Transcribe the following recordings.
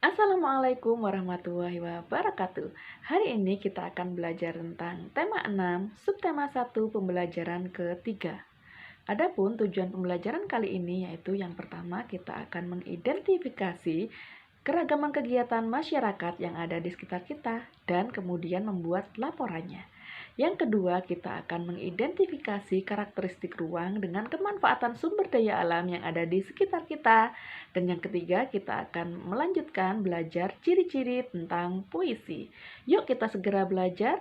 Assalamualaikum warahmatullahi wabarakatuh. Hari ini kita akan belajar tentang tema 6, subtema 1, pembelajaran ketiga. Adapun tujuan pembelajaran kali ini yaitu yang pertama kita akan mengidentifikasi keragaman kegiatan masyarakat yang ada di sekitar kita dan kemudian membuat laporannya. Yang kedua, kita akan mengidentifikasi karakteristik ruang dengan kemanfaatan sumber daya alam yang ada di sekitar kita. Dan yang ketiga, kita akan melanjutkan belajar ciri-ciri tentang puisi. Yuk kita segera belajar.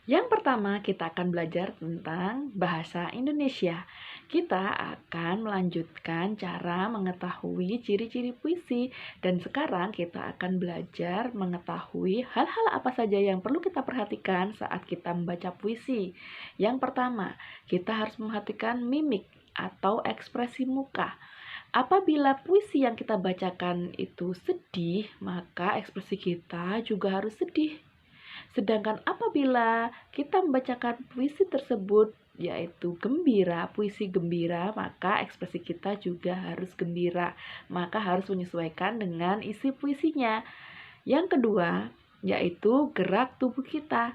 Yang pertama, kita akan belajar tentang bahasa Indonesia. Kita akan melanjutkan cara mengetahui ciri-ciri puisi, dan sekarang kita akan belajar mengetahui hal-hal apa saja yang perlu kita perhatikan saat kita membaca puisi. Yang pertama, kita harus memperhatikan mimik atau ekspresi muka. Apabila puisi yang kita bacakan itu sedih, maka ekspresi kita juga harus sedih. Sedangkan apabila kita membacakan puisi tersebut yaitu gembira, puisi gembira, maka ekspresi kita juga harus gembira. Maka harus menyesuaikan dengan isi puisinya. Yang kedua, yaitu gerak tubuh kita.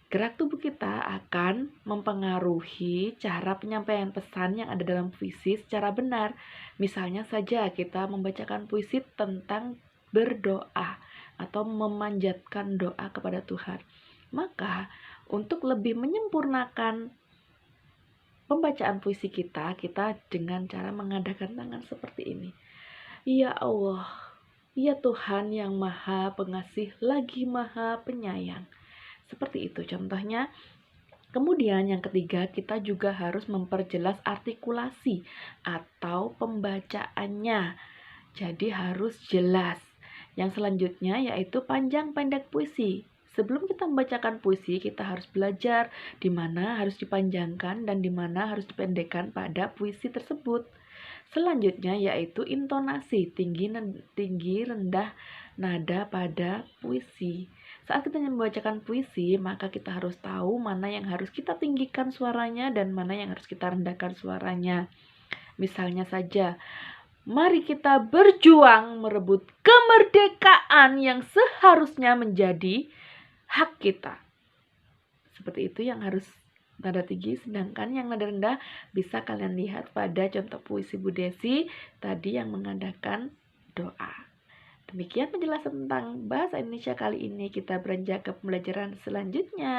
Gerak tubuh kita akan mempengaruhi cara penyampaian pesan yang ada dalam puisi secara benar. Misalnya saja kita membacakan puisi tentang berdoa atau memanjatkan doa kepada Tuhan. Maka untuk lebih menyempurnakan pembacaan puisi kita dengan cara mengadakan tangan seperti ini. Ya Allah, ya Tuhan yang maha pengasih lagi maha penyayang. Seperti itu contohnya. Kemudian yang ketiga, kita juga harus memperjelas artikulasi atau pembacaannya. Jadi harus jelas. Yang selanjutnya yaitu panjang pendek puisi. Sebelum kita membacakan puisi, kita harus belajar di mana harus dipanjangkan dan di mana harus dipendekkan pada puisi tersebut. Selanjutnya yaitu intonasi, tinggi rendah nada pada puisi. Saat kita membacakan puisi, maka kita harus tahu mana yang harus kita tinggikan suaranya dan mana yang harus kita rendahkan suaranya. Misalnya saja, mari kita berjuang merebut kemerdekaan yang seharusnya menjadi hak kita. Seperti itu yang harus nada tinggi, sedangkan yang nada rendah bisa kalian lihat pada contoh puisi Bu Desi tadi yang mengadakan doa. Demikian penjelasan tentang bahasa Indonesia kali ini. Kita beranjak ke pembelajaran selanjutnya.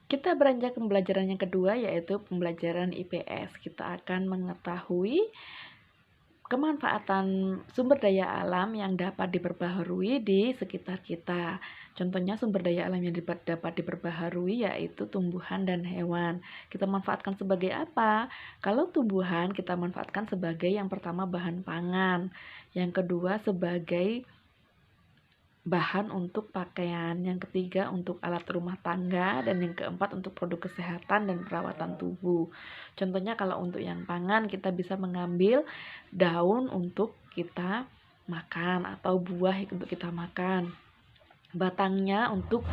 Kita beranjak ke pembelajaran yang kedua, yaitu pembelajaran IPS. Kita akan mengetahui kemanfaatan sumber daya alam yang dapat diperbaharui di sekitar kita. Contohnya sumber daya alam yang dapat diperbaharui yaitu tumbuhan dan hewan. Kita manfaatkan sebagai apa? Kalau tumbuhan kita manfaatkan sebagai yang pertama bahan pangan, yang kedua sebagai bahan untuk pakaian, yang ketiga untuk alat rumah tangga, dan yang keempat untuk produk kesehatan dan perawatan tubuh. Contohnya kalau untuk yang pangan kita bisa mengambil daun untuk kita makan atau buah untuk kita makan. Batangnya untuk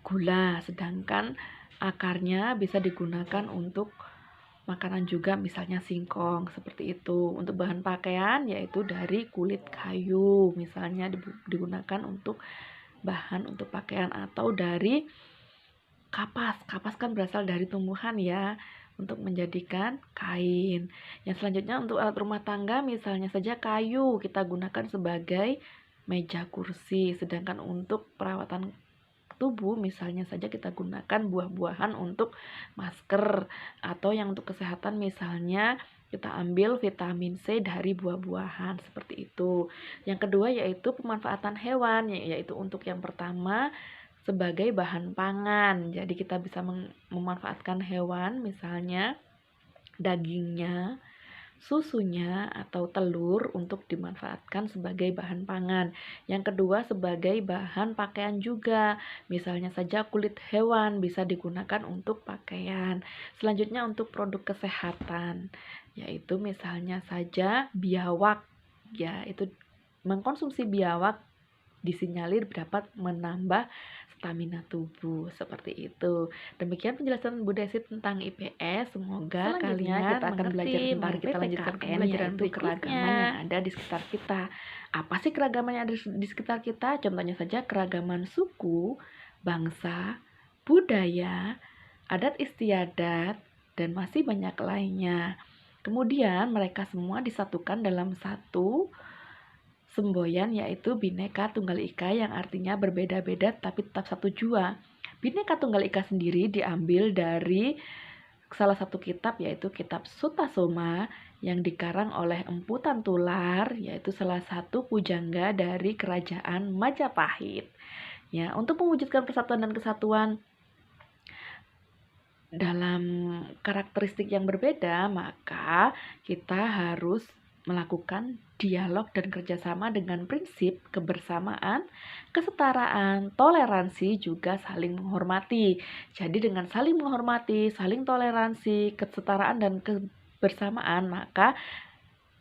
gula, sedangkan akarnya bisa digunakan untuk makanan juga, misalnya singkong, seperti itu. Untuk bahan pakaian yaitu dari kulit kayu, misalnya digunakan untuk bahan untuk pakaian, atau dari kapas. Kapas kan berasal dari tumbuhan ya, untuk menjadikan kain. Yang selanjutnya untuk alat rumah tangga, misalnya saja kayu kita gunakan sebagai meja kursi, sedangkan untuk perawatan tubuh misalnya saja kita gunakan buah-buahan untuk masker, atau yang untuk kesehatan misalnya kita ambil vitamin C dari buah-buahan, seperti itu. Yang kedua yaitu pemanfaatan hewan, yaitu untuk yang pertama sebagai bahan pangan. Jadi kita bisa memanfaatkan hewan, misalnya dagingnya, susunya atau telur untuk dimanfaatkan sebagai bahan pangan. Yang kedua sebagai bahan pakaian juga. Misalnya saja kulit hewan bisa digunakan untuk pakaian. Selanjutnya untuk produk kesehatan, yaitu misalnya saja biawak. Ya, itu mengkonsumsi biawak disinyalir dapat menambah stamina tubuh, seperti itu. Demikian penjelasan Bu Desi tentang IPS. Semoga kalian kita akan belajar tentang Mari kita lanjutkan ke pembelajaran yaitu keragaman yang ada di sekitar kita. Apa sih keragaman yang ada di sekitar kita? Contohnya saja keragaman suku, bangsa, budaya, adat istiadat, dan masih banyak lainnya. Kemudian mereka semua disatukan dalam satu semboyan, yaitu Bhinneka Tunggal Ika, yang artinya berbeda-beda tapi tetap satu jua. Bhinneka Tunggal Ika sendiri diambil dari salah satu kitab, yaitu kitab Sutta Soma yang dikarang oleh Empu Tantular, yaitu salah satu pujangga dari kerajaan Majapahit. Ya, untuk mewujudkan persatuan dan kesatuan dalam karakteristik yang berbeda, maka kita harus melakukan dialog dan kerjasama dengan prinsip kebersamaan, kesetaraan, toleransi, juga saling menghormati. Jadi dengan saling menghormati, saling toleransi, kesetaraan, dan kebersamaan, maka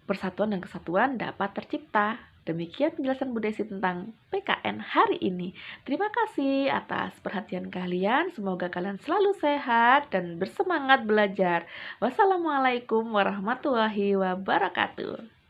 persatuan dan kesatuan dapat tercipta. Demikian penjelasan Bu Desi tentang PKN hari ini. Terima kasih atas perhatian kalian. Semoga kalian selalu sehat dan bersemangat belajar. Wassalamualaikum warahmatullahi wabarakatuh.